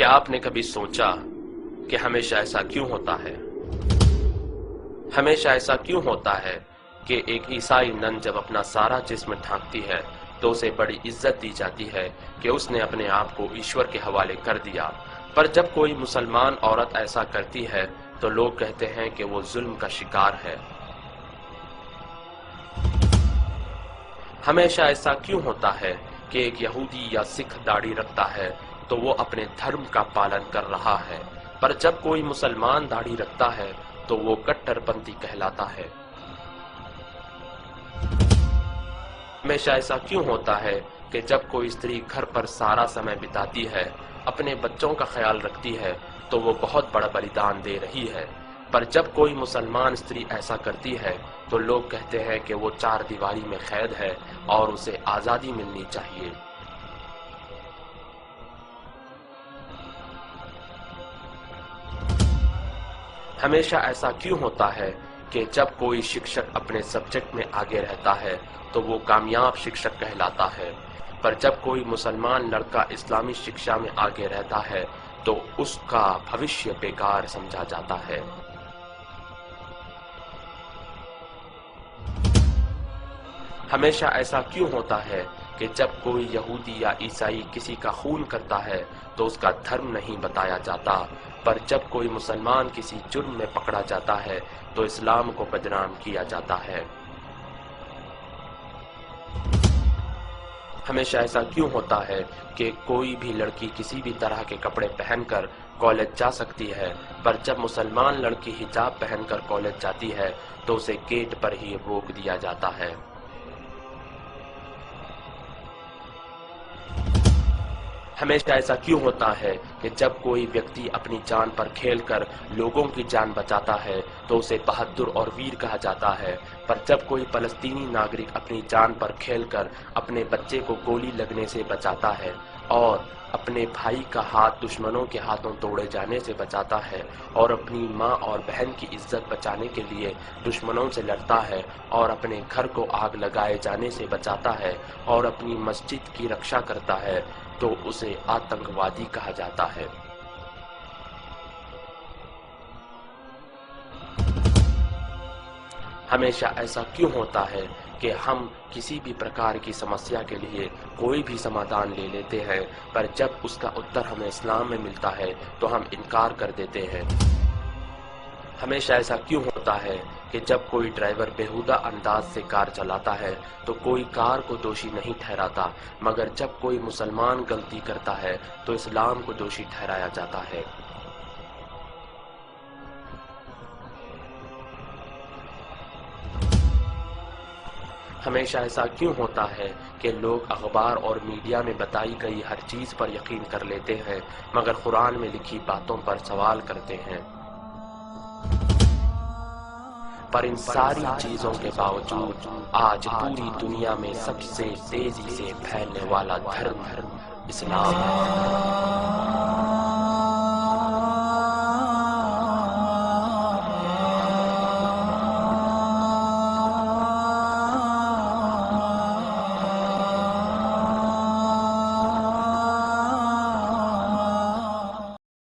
क्या आपने कभी सोचा कि हमेशा ऐसा क्यों होता है? हमेशा ऐसा क्यों होता है कि एक ईसाई नन जब अपना सारा जिस्म ढांकती है तो उसे बड़ी इज्जत दी जाती है कि उसने अपने आप को ईश्वर के हवाले कर दिया, पर जब कोई मुसलमान औरत ऐसा करती है तो लोग कहते हैं कि वो जुल्म का शिकार है। हमेशा ऐसा क्यों होता है कि एक यहूदी या सिख दाढ़ी रखता है तो वो अपने धर्म का पालन कर रहा है, पर जब कोई मुसलमान दाढ़ी रखता है तो वो कट्टरपंथी कहलाता है। हमेशा ऐसा क्यों होता है कि जब कोई स्त्री घर पर सारा समय बिताती है, अपने बच्चों का ख्याल रखती है, तो वो बहुत बड़ा बलिदान दे रही है, पर जब कोई मुसलमान स्त्री ऐसा करती है तो लोग कहते हैं कि वो चार दीवारी में कैद है और उसे आजादी मिलनी चाहिए। हमेशा ऐसा क्यों होता है कि जब कोई शिक्षक अपने सब्जेक्ट में आगे रहता है तो वो कामयाब शिक्षक कहलाता है, पर जब कोई मुसलमान लड़का इस्लामी शिक्षा में आगे रहता है तो उसका भविष्य बेकार समझा जाता है। हमेशा ऐसा क्यों होता है कि जब कोई यहूदी या ईसाई किसी का खून करता है तो उसका धर्म नहीं बताया जाता, पर जब कोई मुसलमान किसी जुर्म में पकड़ा जाता है तो इस्लाम को बदनाम किया जाता है। हमेशा ऐसा क्यों होता है कि कोई भी लड़की किसी भी तरह के कपड़े पहनकर कॉलेज जा सकती है, पर जब मुसलमान लड़की हिजाब पहनकर कॉलेज जाती है तो उसे गेट पर ही रोक दिया जाता है। हमेशा ऐसा क्यों होता है कि जब कोई व्यक्ति अपनी जान पर खेलकर लोगों की जान बचाता है तो उसे बहादुर और वीर कहा जाता है, पर जब कोई फलस्तीनी नागरिक अपनी जान पर खेलकर अपने बच्चे को गोली लगने से बचाता है और अपने भाई का हाथ दुश्मनों के हाथों तोड़े जाने से बचाता है और अपनी माँ और बहन की इज्जत बचाने के लिए दुश्मनों से लड़ता है और अपने घर को आग लगाए जाने से बचाता है और अपनी मस्जिद की रक्षा करता है, तो उसे आतंकवादी कहा जाता है। हमेशा ऐसा क्यों होता है कि हम किसी भी प्रकार की समस्या के लिए कोई भी समाधान ले लेते हैं, पर जब उसका उत्तर हमें इस्लाम में मिलता है तो हम इनकार कर देते हैं। हमेशा ऐसा क्यों होता है कि जब कोई ड्राइवर बेहुदा अंदाज से कार चलाता है तो कोई कार को दोषी नहीं ठहराता, मगर जब कोई मुसलमान गलती करता है तो इस्लाम को दोषी ठहराया जाता है। हमेशा ऐसा क्यों होता है कि लोग अखबार और मीडिया में बताई गई हर चीज पर यकीन कर लेते हैं, मगर कुरान में लिखी बातों पर सवाल करते हैं। पर इन सारी चीजों के बावजूद आज पूरी दुनिया में सबसे तेजी से फैलने वाला धर्म इस्लाम है।